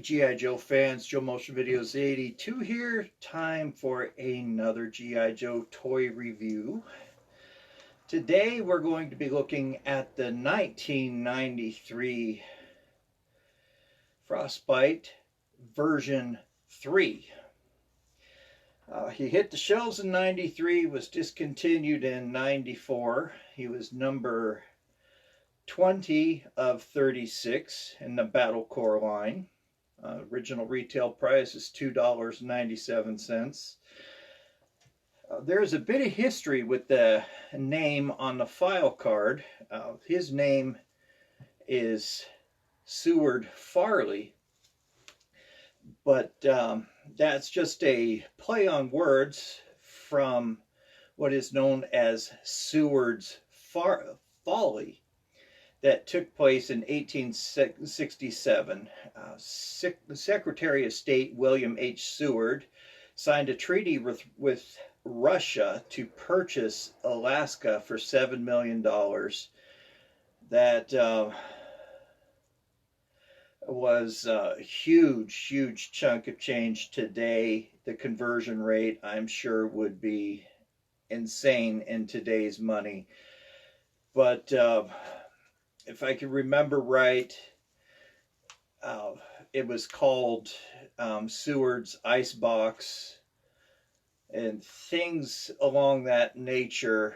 G.I. Joe fans, Joe Motion Videos 82 here. Time for another G.I. Joe toy review. Today we're going to be looking at the 1993 Frostbite version 3. He hit the shelves in 93, was discontinued in 94. He was number 20 of 36 in the Battle Core line. Original retail price is $2.97. There's a bit of history with the name on the file card. His name is Seward Farley, but that's just a play on words from what is known as Seward's Folly that took place in 1867. Secretary of State William H. Seward signed a treaty with Russia to purchase Alaska for $7 million. That was a huge chunk of change today. The conversion rate, I'm sure, would be insane in today's money. But if I can remember right, it was called Seward's Icebox and things along that nature,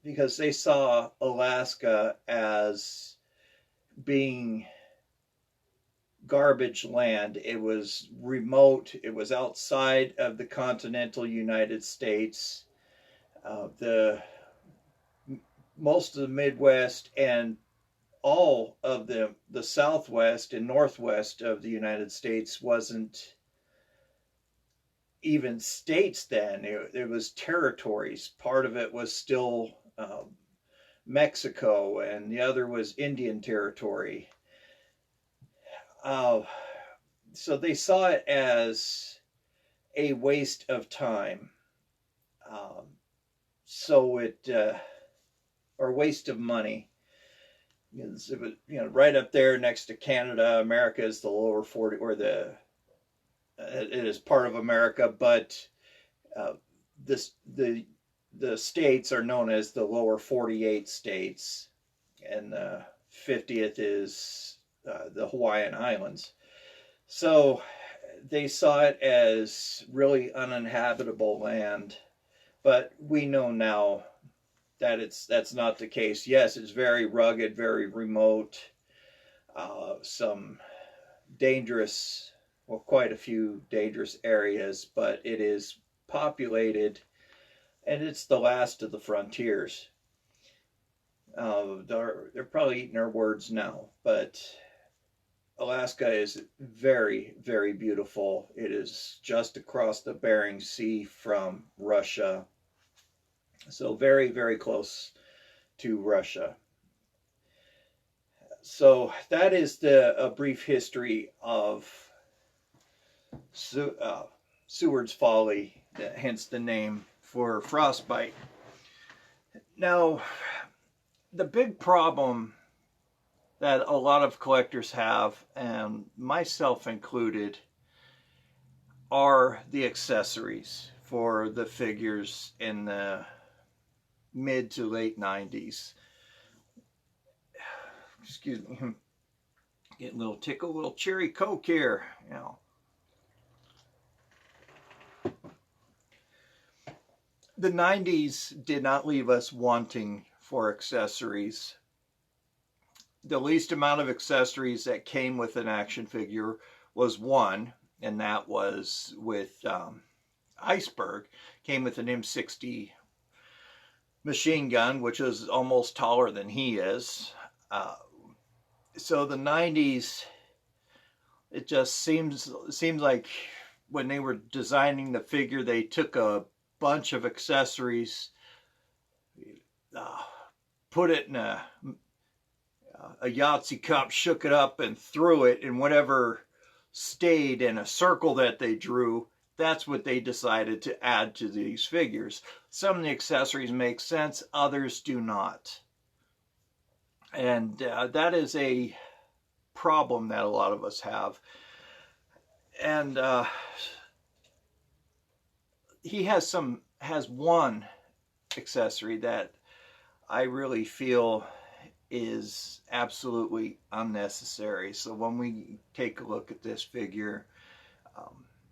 because they saw Alaska as being garbage land. It was remote. It was outside of the continental United States. Most of the Midwest and all of the Southwest and Northwest of the United States wasn't even states then. It was territories. Part of it was still Mexico, and the other was Indian territory. So they saw it as a waste of time. Or waste of money. It was, right up there next to Canada. America is the lower 40, or it is part of America, but the states are known as the lower 48 states, and the 50th is the Hawaiian Islands. So they saw it as really uninhabitable land, but we know now that that's not the case. Yes, it's very rugged, very remote, some dangerous, well, quite a few dangerous areas, but it is populated, and it's the last of the frontiers. They're probably eating our words now, but Alaska is very beautiful. It is just across the Bering Sea from Russia. So very close to Russia. So that is a brief history of Seward's Folly, hence the name for Frostbite. Now, the big problem that a lot of collectors have, and myself included, are the accessories for the figures in the mid to late 90s. Excuse me, getting a little tickle, a little cherry Coke here, The 90s did not leave us wanting for accessories. The least amount of accessories that came with an action figure was one, and that was with Iceberg. Came with an M60 machine gun, which is almost taller than he is. So the 90s, it just seems like when they were designing the figure, they took a bunch of accessories, put it in a Yahtzee cup, shook it up and threw it, and whatever stayed in a circle that they drew, that's what they decided to add to these figures. Some of the accessories make sense, others do not. And that is a problem that a lot of us have. And he has one accessory that I really feel is absolutely unnecessary. So when we take a look at this figure,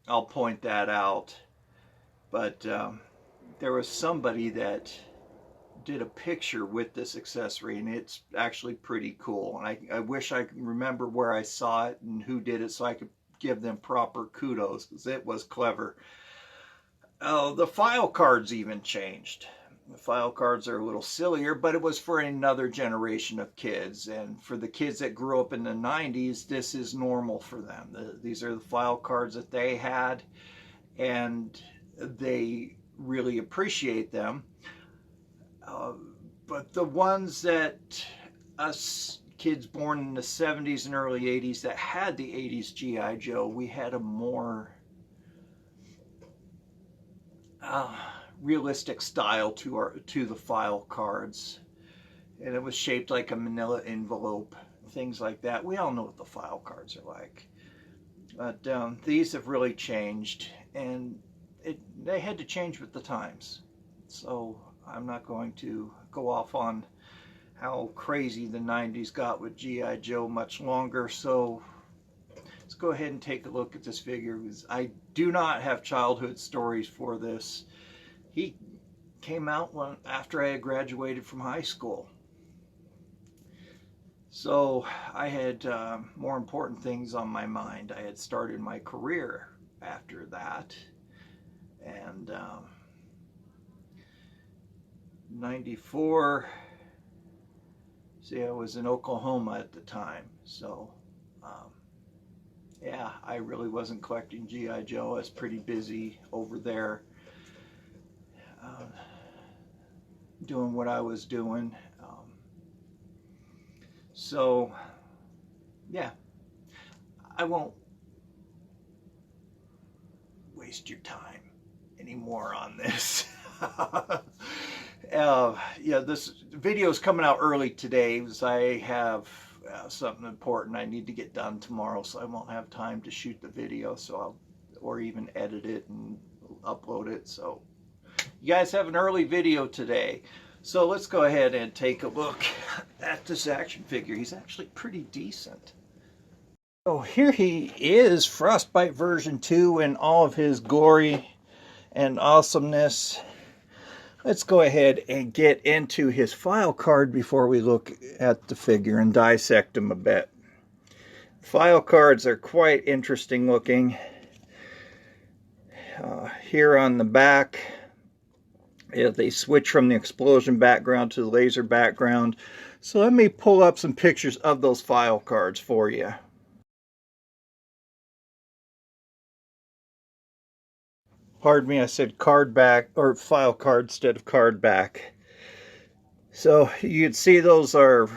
I'll point that out. But there was somebody that did a picture with this accessory, and it's actually pretty cool. And I wish I could remember where I saw it and who did it so I could give them proper kudos, because it was clever. The file cards even changed. The file cards are a little sillier, but it was for another generation of kids. And for the kids that grew up in the 90s, this is normal for them. These are the file cards that they had, and they really appreciate them. But the ones that us kids born in the 70s and early 80s that had the 80s G.I. Joe, we had a more realistic style to the file cards, and it was shaped like a manila envelope, things like that. We all know what the file cards are like, but these have really changed, and they had to change with the times. So I'm not going to go off on how crazy the 90s got with G.I. Joe much longer. So let's go ahead and take a look at this figure, because I do not have childhood stories for this. He came out after I had graduated from high school. So I had more important things on my mind. I had started my career after that. And 94, see, I was in Oklahoma at the time. So yeah, I really wasn't collecting G.I. Joe. I was pretty busy over there doing what I was doing. So yeah, I won't waste your time anymore on this. Yeah, this video is coming out early today because I have something important I need to get done tomorrow, so I won't have time to shoot the video, or even edit it and upload it. So you guys have an early video today. So let's go ahead and take a look at this action figure. He's actually pretty decent. So here he is, Frostbite version 2 in all of his glory and awesomeness. Let's go ahead and get into his file card before we look at the figure and dissect him a bit. File cards are quite interesting looking. Here on the back, they switch from the explosion background to the laser background. So let me pull up some pictures of those file cards for you. Pardon me, I said card back, or file card instead of card back. So you can see those are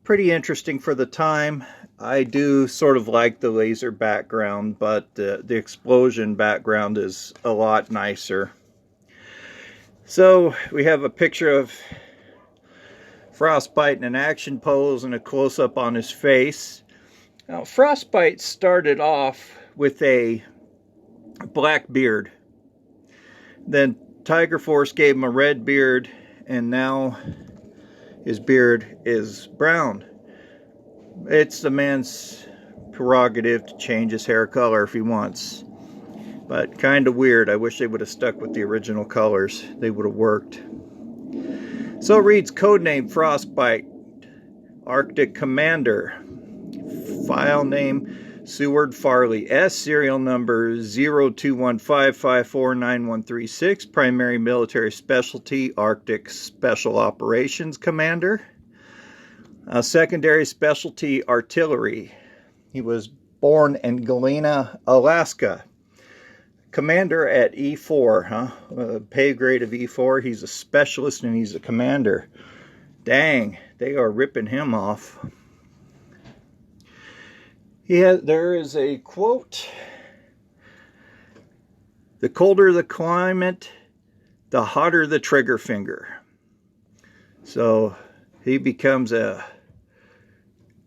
pretty interesting for the time. I do sort of like the laser background, but the explosion background is a lot nicer. So we have a picture of Frostbite in an action pose and a close-up on his face. Now, Frostbite started off with a black beard. Then Tiger Force gave him a red beard, and now his beard is brown. It's the man's prerogative to change his hair color if he wants. But kind of weird. I wish they would have stuck with the original colors. They would have worked. So it reads codename Frostbite, Arctic Commander. File name Seward Farley S. Serial number 0215549136. Primary military specialty Arctic Special Operations Commander. Secondary specialty artillery. He was born in Galena, Alaska. Commander at E4, pay grade of E4. He's a specialist and he's a commander. Dang, they are ripping him off. There is a quote: "The colder the climate, the hotter the trigger finger." So he becomes a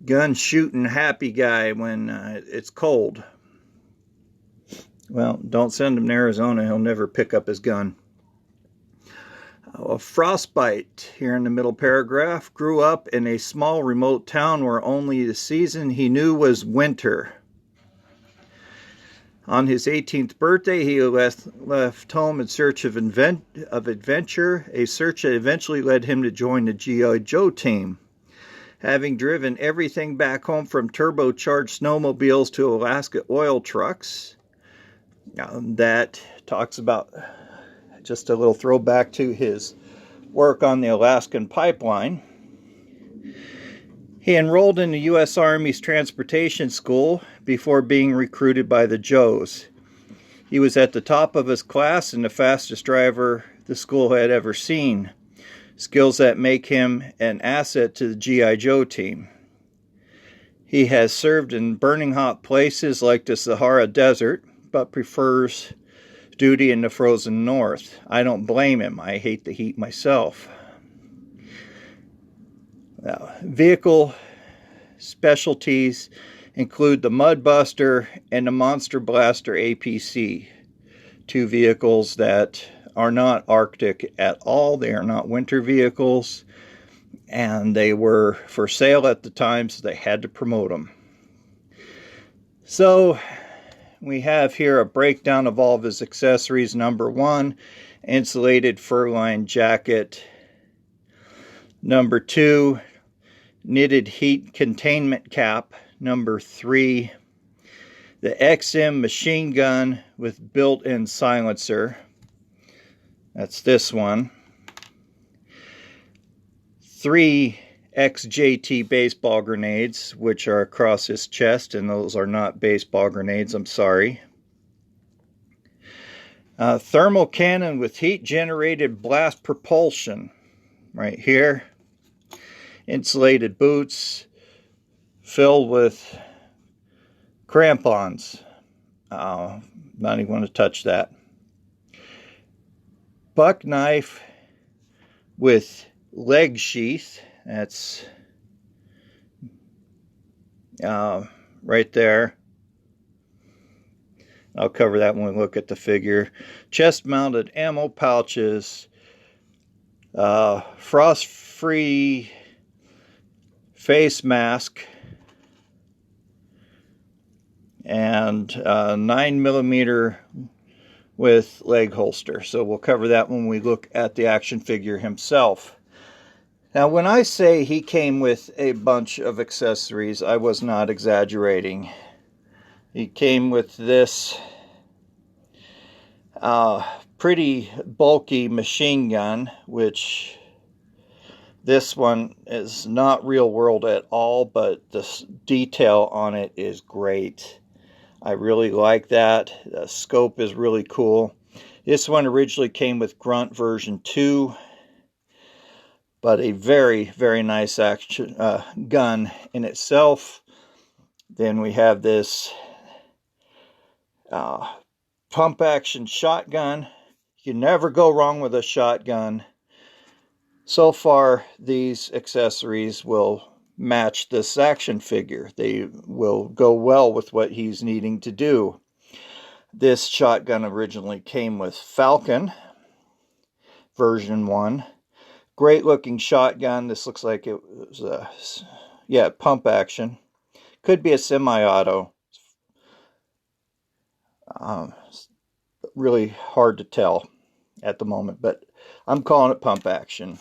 gun shooting happy guy when it's cold. Well, don't send him to Arizona. He'll never pick up his gun. Frostbite, here in the middle paragraph, grew up in a small remote town where only the season he knew was winter. On his 18th birthday, he left home in search of adventure, a search that eventually led him to join the G.I. Joe team. Having driven everything back home from turbocharged snowmobiles to Alaska oil trucks, that talks about just a little throwback to his work on the Alaskan pipeline. He enrolled in the U.S. Army's transportation school before being recruited by the Joes. He was at the top of his class and the fastest driver the school had ever seen, skills that make him an asset to the G.I. Joe team. He has served in burning hot places like the Sahara Desert, but prefers duty in the frozen north. I don't blame him. I hate the heat myself. Vehicle specialties include the Mudbuster and the Monster Blaster APC, two vehicles that are not Arctic at all. They are not winter vehicles, and they were for sale at the time, so they had to promote them. So we have here a breakdown of all of his accessories. Number 1, insulated fur-lined jacket. Number 2, knitted heat containment cap. Number 3, the XM machine gun with built-in silencer. That's this one. 3 XJT baseball grenades, which are across his chest, and those are not baseball grenades, I'm sorry. Thermal cannon with heat-generated blast propulsion, right here. Insulated boots filled with crampons. Not even going to touch that. Buck knife with leg sheath. That's right there. I'll cover that when we look at the figure. Chest-mounted ammo pouches. Frost-free face mask. And 9mm with leg holster. So we'll cover that when we look at the action figure himself. Now, when I say he came with a bunch of accessories, I was not exaggerating. He came with this pretty bulky machine gun, which this one is not real world at all, but the detail on it is great. I really like that. The scope is really cool. This one originally came with Grunt version 2, but a very, very nice action gun in itself. Then we have this pump action shotgun. You can never go wrong with a shotgun. So far, these accessories will match this action figure. They will go well with what he's needing to do. This shotgun originally came with Falcon version 1. Great looking shotgun. This looks like it was pump action. Could be a semi-auto. Really hard to tell at the moment, but I'm calling it pump action.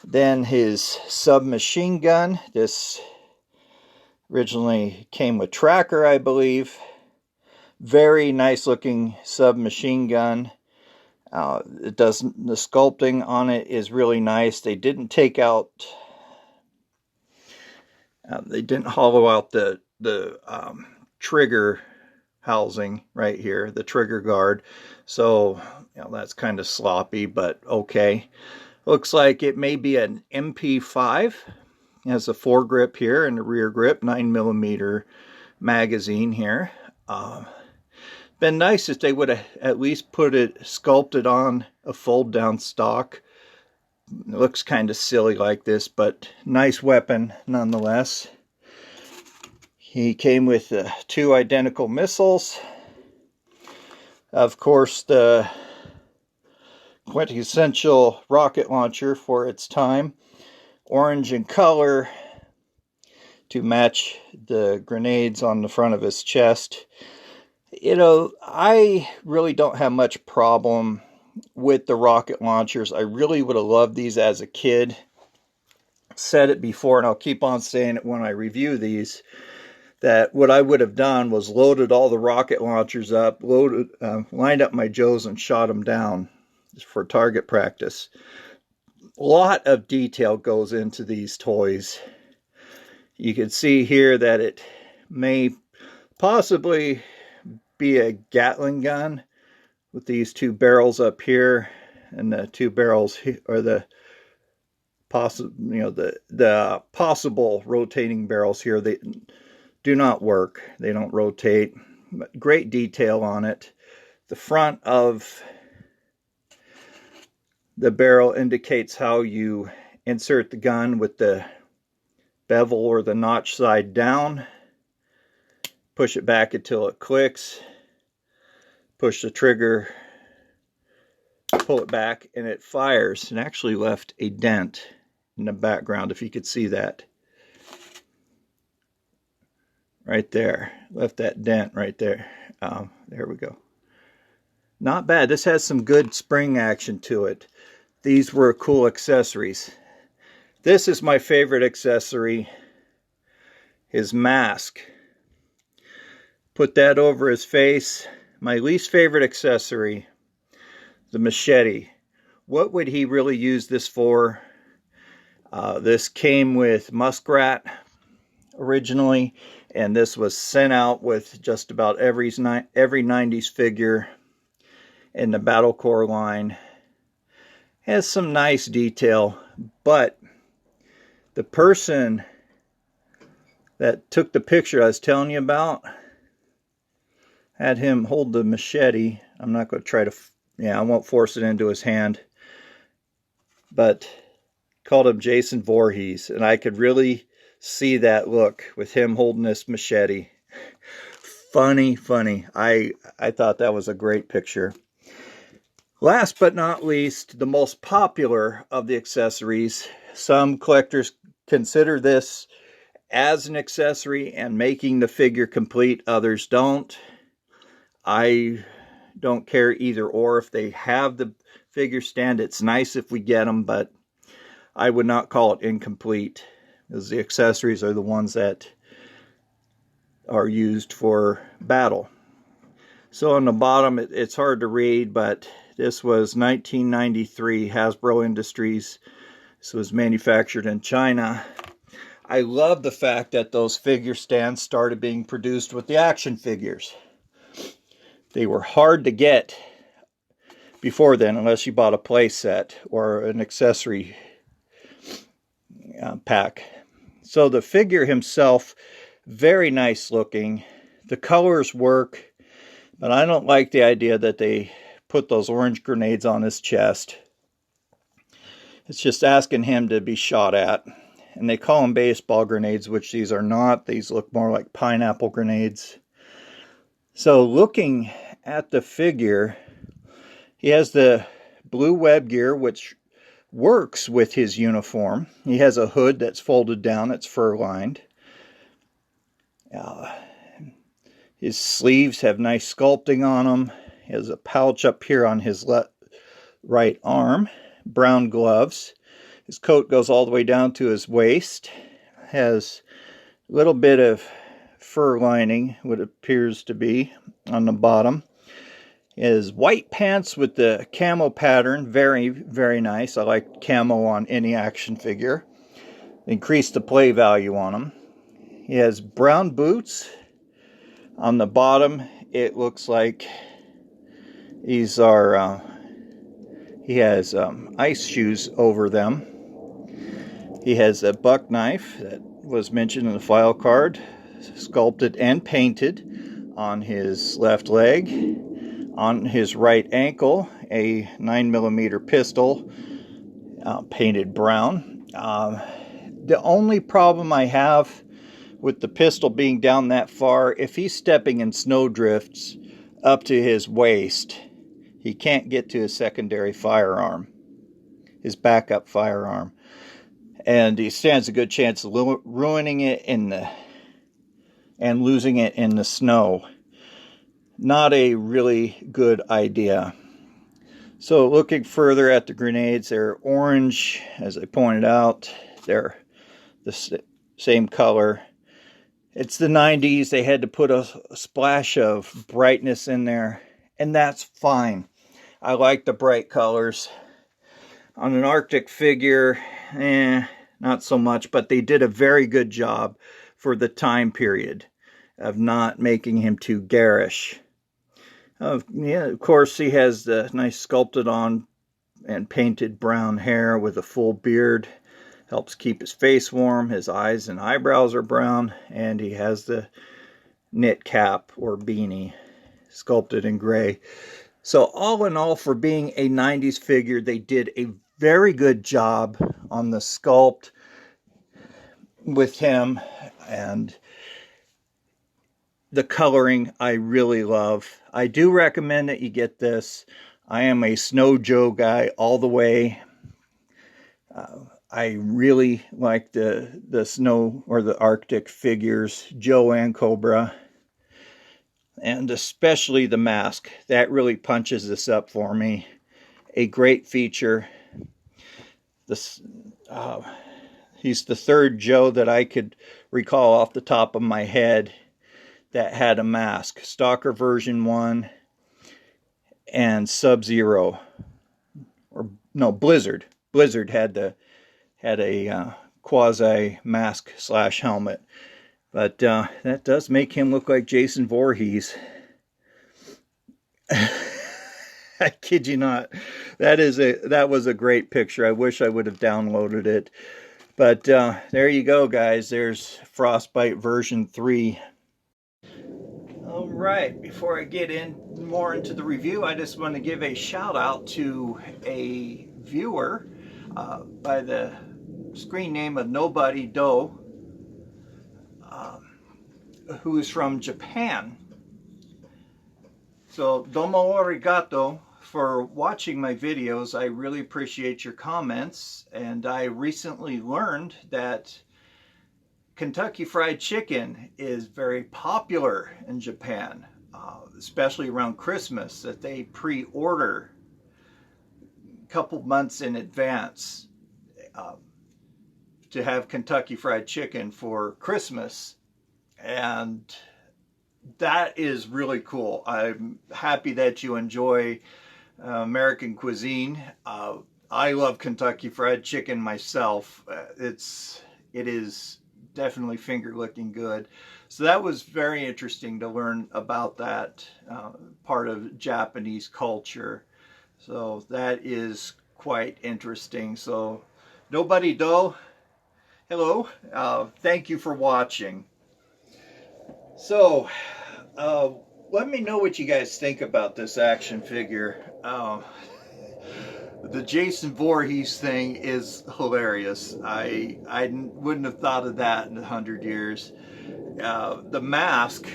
Then his submachine gun. This originally came with Tracker, I believe. Very nice looking submachine gun. The sculpting on it is really nice. They didn't take out, they didn't hollow out the trigger housing right here, the trigger guard. So that's kind of sloppy, but okay. Looks like it may be an MP5. It has a foregrip here and a rear grip, 9mm magazine here. Been nice if they would have at least put it sculpted on a fold down stock. It looks kind of silly like this, but nice weapon nonetheless. He came with 2 identical missiles. Of course, the quintessential rocket launcher for its time, orange in color to match the grenades on the front of his chest. You know, I really don't have much problem with the rocket launchers. I really would have loved these as a kid. Said it before, and I'll keep on saying it when I review these, that what I would have done was loaded all the rocket launchers up, lined up my Joes and shot them down for target practice. A lot of detail goes into these toys. You can see here that it may possibly be a Gatling gun with these 2 barrels up here, and the 2 barrels are the possible rotating barrels here. They do not work. They don't rotate. But great detail on it. The front of the barrel indicates how you insert the gun with the bevel or the notch side down. Push it back until it clicks. Push the trigger. Pull it back and it fires. And actually left a dent in the background, if you could see that. Right there. Left that dent right there. There we go. Not bad. This has some good spring action to it. These were cool accessories. This is my favorite accessory. His mask. Put that over his face. My least favorite accessory. The machete. What would he really use this for? This came with Muskrat originally, and this was sent out with just about every 90s figure in the Battle Corps line. Has some nice detail, but the person that took the picture I was telling you about had him hold the machete. I'm not going to try to, I won't force it into his hand, but called him Jason Voorhees, and I could really see that look with him holding this machete. Funny. I thought that was a great picture. Last but not least, the most popular of the accessories. Some collectors consider this as an accessory and making the figure complete. Others don't. I don't care either or. If they have the figure stand, it's nice if we get them, but I would not call it incomplete, because the accessories are the ones that are used for battle. So on the bottom, it's hard to read, but this was 1993 Hasbro Industries. This was manufactured in China. I love the fact that those figure stands started being produced with the action figures. They were hard to get before then, unless you bought a play set or an accessory pack. So the figure himself, very nice looking. The colors work, but I don't like the idea that they put those orange grenades on his chest. It's just asking him to be shot at. And they call them baseball grenades, which these are not. These look more like pineapple grenades. So looking at the figure, he has the blue web gear, which works with his uniform. He has a hood that's folded down, it's fur-lined. His sleeves have nice sculpting on them. He has a pouch up here on his right arm. Brown gloves. His coat goes all the way down to his waist. Has a little bit of fur lining, what appears to be, on the bottom. His white pants with the camo pattern, very, very nice. I like camo on any action figure. Increase the play value on them. He has brown boots. On the bottom, it looks like these are, he has ice shoes over them. He has a buck knife that was mentioned in the file card, sculpted and painted on his left leg. On his right ankle, a 9mm pistol, painted brown. The only problem I have with the pistol being down that far, if he's stepping in snow drifts up to his waist, he can't get to his secondary firearm, his backup firearm. And he stands a good chance of ruining it and losing it in the snow. Not a really good idea. So looking further at the grenades, they're orange, as I pointed out. They're the same color. It's the 90s. They had to put a splash of brightness in there, and that's fine. I like the bright colors. On an Arctic figure, not so much, but they did a very good job for the time period of not making him too garish. Yeah, of course, he has the nice sculpted on and painted brown hair with a full beard. Helps keep his face warm. His eyes and eyebrows are brown, and he has the knit cap or beanie sculpted in gray. So all in all, for being a 90s figure, they did a very good job on the sculpt with him, and the coloring I really love. I do recommend that you get this. I am a Snow Joe guy all the way. I really like the snow or the Arctic figures, Joe and Cobra, and especially the mask. That really punches this up for me. A great feature. This he's the third Joe that I could recall off the top of my head that had a mask. Stalker version 1 and Sub-Zero, or no, Blizzard. Blizzard had a quasi mask / helmet, but that does make him look like Jason Voorhees. I kid you not. That was a great picture. I wish I would have downloaded it. But there you go, guys. There's Frostbite version 3. All right, before I get more into the review, I just want to give a shout out to a viewer by the screen name of Nobody Doe, who is from Japan. So domo arigato for watching my videos. I really appreciate your comments, and I recently learned that Kentucky Fried Chicken is very popular in Japan, especially around Christmas, that they pre-order a couple months in advance to have Kentucky Fried Chicken for Christmas. And that is really cool. I'm happy that you enjoy American cuisine. I love Kentucky Fried Chicken myself. It is definitely finger licking good. So that was very interesting to learn about that part of Japanese culture. So that is quite interesting. So Nobody Doe, hello. Thank you for watching. So let me know what you guys think about this action figure. The Jason Voorhees thing is hilarious. I wouldn't have thought of that in 100 years. The mask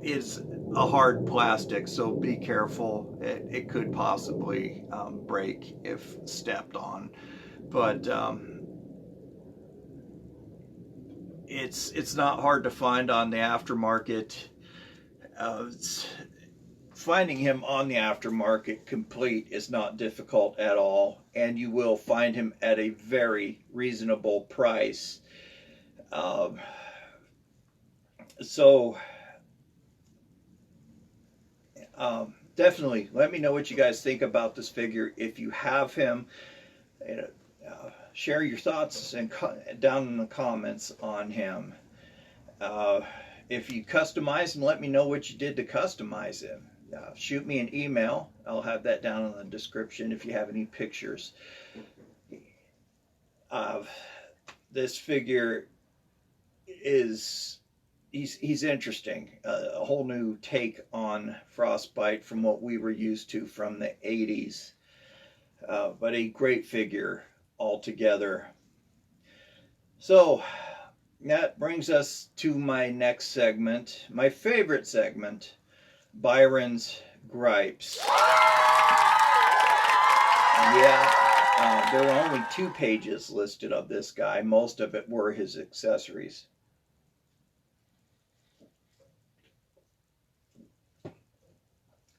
is a hard plastic, so be careful. It could possibly break if stepped on. But it's not hard to find on the aftermarket. Finding him on the aftermarket complete is not difficult at all, and you will find him at a very reasonable price. Definitely let me know what you guys think about this figure. If you have him, share your thoughts down in the comments on him. If you customize him, let me know what you did to customize him. Shoot me an email. I'll have that down in the description if you have any pictures. This figure is he's interesting. A whole new take on Frostbite from what we were used to from the 80s. But a great figure altogether. So that brings us to my next segment, my favorite segment, Byron's Gripes. Yeah, there were only 2 pages listed of this guy. Most of it were his accessories.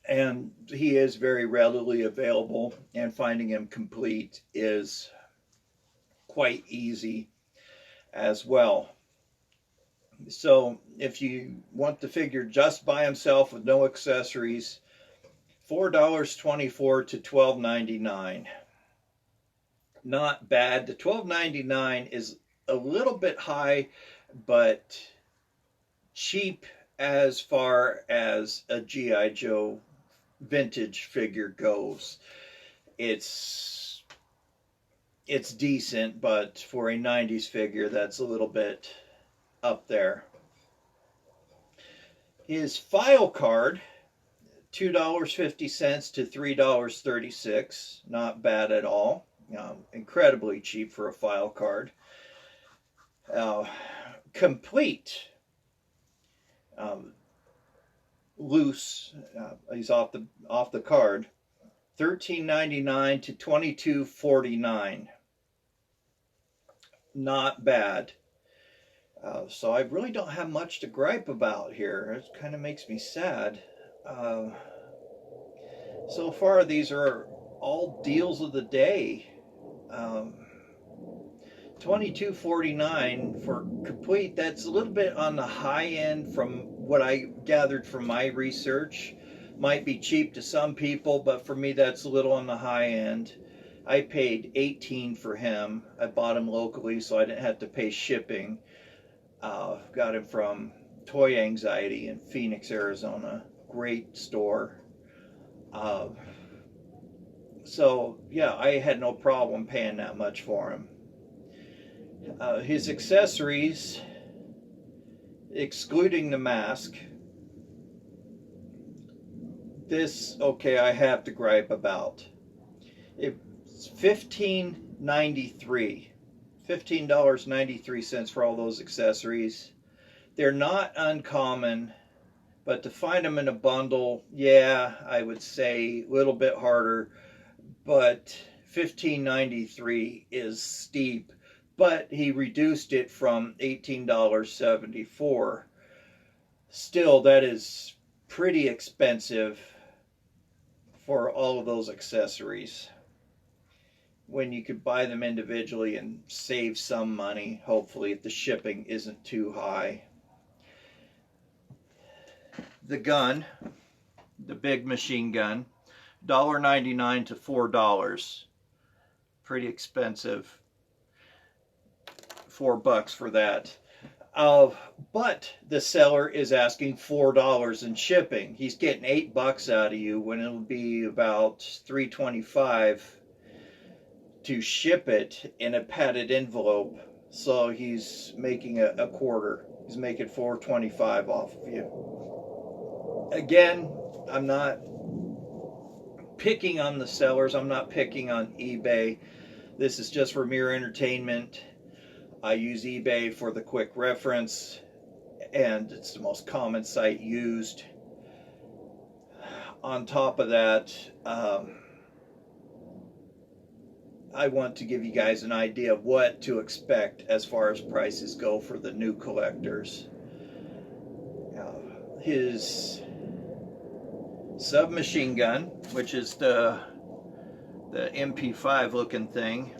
And he is very readily available, and finding him complete is quite easy as well. So if you want the figure just by himself with no accessories, $4.24 to $12.99. Not bad. The $12.99 is a little bit high, but cheap as far as a G.I. Joe vintage figure goes. It's decent, but for a 90s figure, that's a little bit up there. His file card, $2.50 to $3.36. Not bad at all. Incredibly cheap for a file card. Complete. Loose. He's off the card. $13.99 to $22.49. Not bad. So I really don't have much to gripe about here. It kind of makes me sad. So far, these are all deals of the day. $22.49 for complete. That's a little bit on the high end from what I gathered from my research. Might be cheap to some people, but for me, that's a little on the high end. I paid $18 for him. I bought him locally, so I didn't have to pay shipping. Got him from Toy Anxiety in Phoenix, Arizona. Great store. So yeah, I had no problem paying that much for him. His accessories, excluding the mask, this, okay, I have to gripe about. It's $15.93. $15.93 for all those accessories. They're not uncommon, but to find them in a bundle, yeah, I would say a little bit harder, but $15.93 is steep. But he reduced it from $18.74. Still, that is pretty expensive for all of those accessories, when you could buy them individually and save some money, hopefully, if the shipping isn't too high. The gun, the big machine gun, $1.99 to $4. Pretty expensive. $4 for that. But the seller is asking $4 in shipping. He's getting $8 out of you when it'll be about $3.25 to ship it in a padded envelope. So he's making a quarter. He's making $4.25 off of you. Again, I'm not picking on the sellers. I'm not picking on eBay. This is just for mere entertainment. I use eBay for the quick reference, and it's the most common site used. On top of that, I want to give you guys an idea of what to expect as far as prices go for the new collectors. His submachine gun, which is the MP5 looking thing,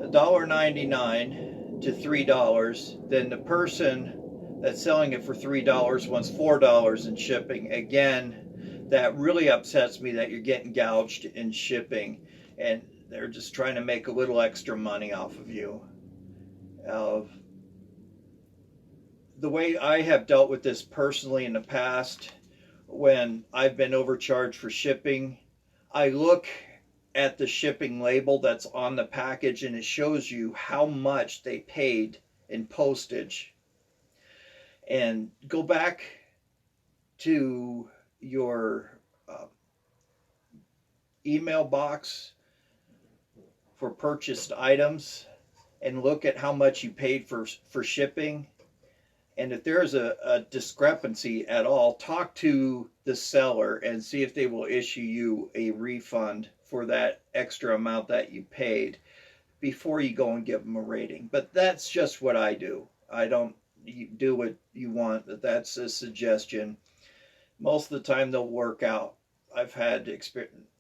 $1.99 to $3. Then the person that's selling it for $3 wants $4 in shipping. Again, that really upsets me that you're getting gouged in shipping, and they're just trying to make a little extra money off of you. The way I have dealt with this personally in the past, when I've been overcharged for shipping, I look at the shipping label that's on the package, and it shows you how much they paid in postage. And go back to your email box for purchased items and look at how much you paid for shipping. And if there's a discrepancy at all, talk to the seller and see if they will issue you a refund for that extra amount that you paid before you go and give them a rating. But that's just what I do. I don't do what you want, but that's a suggestion. Most of the time they'll work out. I've had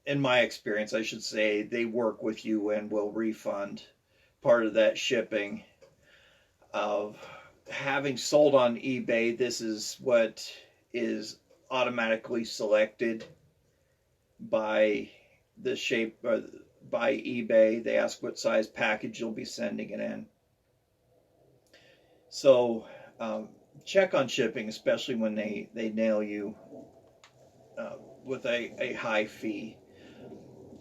in my experience, I should say, they work with you and will refund part of that shipping. Having sold on eBay, this is what is automatically selected by the shape or by eBay. They ask what size package you'll be sending it in. So check on shipping, especially when they nail you with a high fee.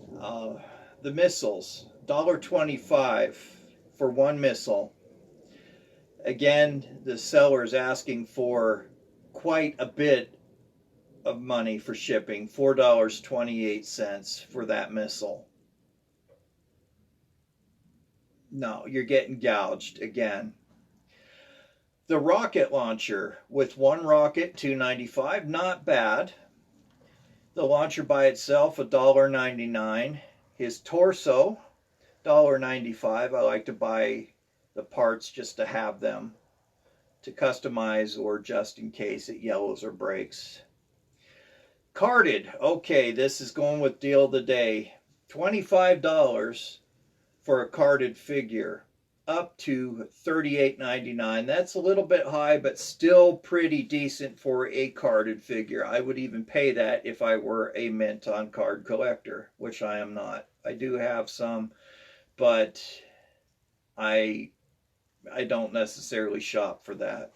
The missiles, $1.25 for one missile. Again, the seller is asking for quite a bit of money for shipping, $4.28 for that missile. No, you're getting gouged again. The rocket launcher with one rocket, $2.95, not bad. The launcher by itself, $1.99. His torso, $1.95. I like to buy the parts just to have them to customize or just in case it yellows or breaks. Carded. Okay, this is going with deal of the day. $25 for a carded figure, up to $38.99. That's a little bit high, but still pretty decent for a carded figure. I would even pay that if I were a mint on card collector, which I am not. I do have some, but I don't necessarily shop for that.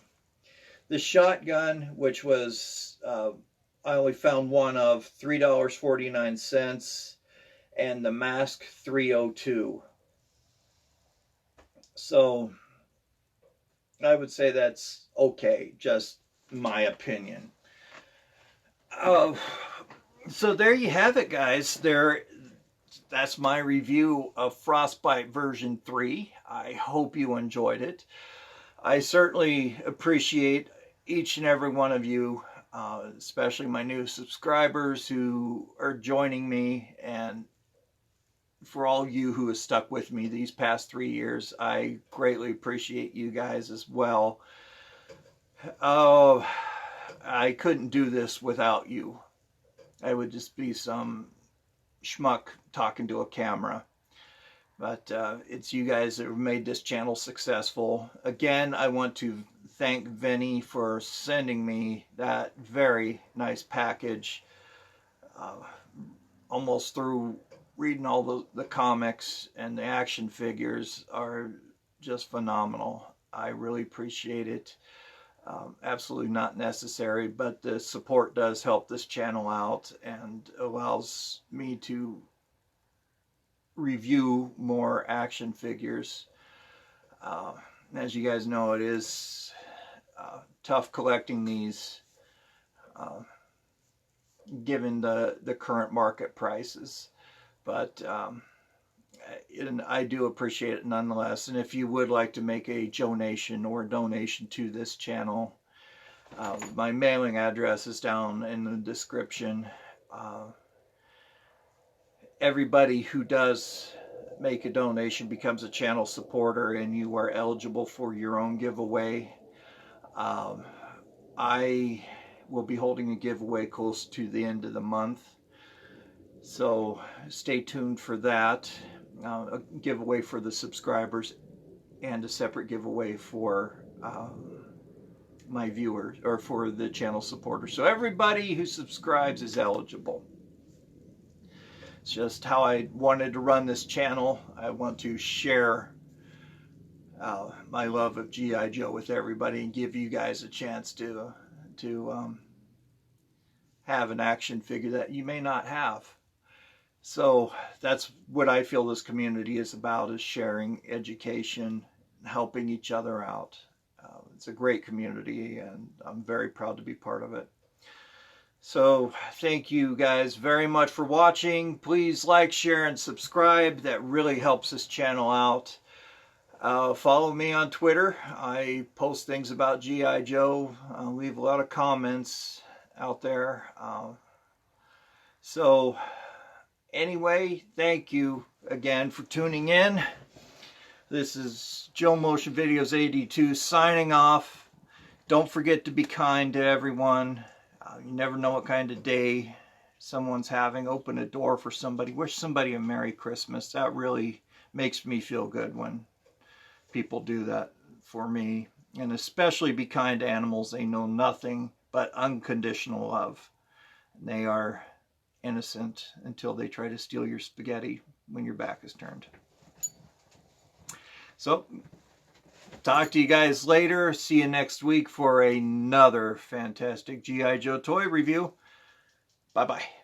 The shotgun, which was, I only found one of, $3.49, and the mask, $3.02. So I would say that's okay, just my opinion. So there you have it, guys. That's my review of Frostbite version 3. I hope you enjoyed it. I certainly appreciate each and every one of you, especially my new subscribers who are joining me, and for all you who have stuck with me these past 3 years. I greatly appreciate you guys as well. Oh, I couldn't do this without you. I would just be some schmuck talking to a camera. But it's you guys that have made this channel successful. Again, I want to thank Vinny for sending me that very nice package. Almost through reading all the comics, and the action figures are just phenomenal. I really appreciate it. Absolutely not necessary, but the support does help this channel out and allows me to review more action figures. As you guys know, it is tough collecting these given the current market prices, but and I do appreciate it nonetheless. And if you would like to make a donation to this channel, my mailing address is down in the description. Everybody who does make a donation becomes a channel supporter, and you are eligible for your own giveaway. I will be holding a giveaway close to the end of the month, so stay tuned for that. A giveaway for the subscribers and a separate giveaway for my viewers, or for the channel supporters. So everybody who subscribes is eligible. It's just how I wanted to run this channel. I want to share my love of G.I. Joe with everybody and give you guys a chance to have an action figure that you may not have. So that's what I feel this community is about, is sharing education, helping each other out. It's a great community, and I'm very proud to be part of it. So thank you guys very much for watching. Please like, share, and subscribe. That really helps this channel out. Follow me on Twitter. I post things about G.I. Joe. Leave a lot of comments out there. So anyway, thank you again for tuning in. This is Joe Motion Videos 82 signing off. Don't forget to be kind to everyone. You never know what kind of day someone's having. Open a door for somebody. Wish somebody a Merry Christmas. That really makes me feel good when people do that for me. And especially be kind to animals. They know nothing but unconditional love. They are innocent until they try to steal your spaghetti when your back is turned. So, talk to you guys later. See you next week for another fantastic G.I. Joe toy review. Bye-bye.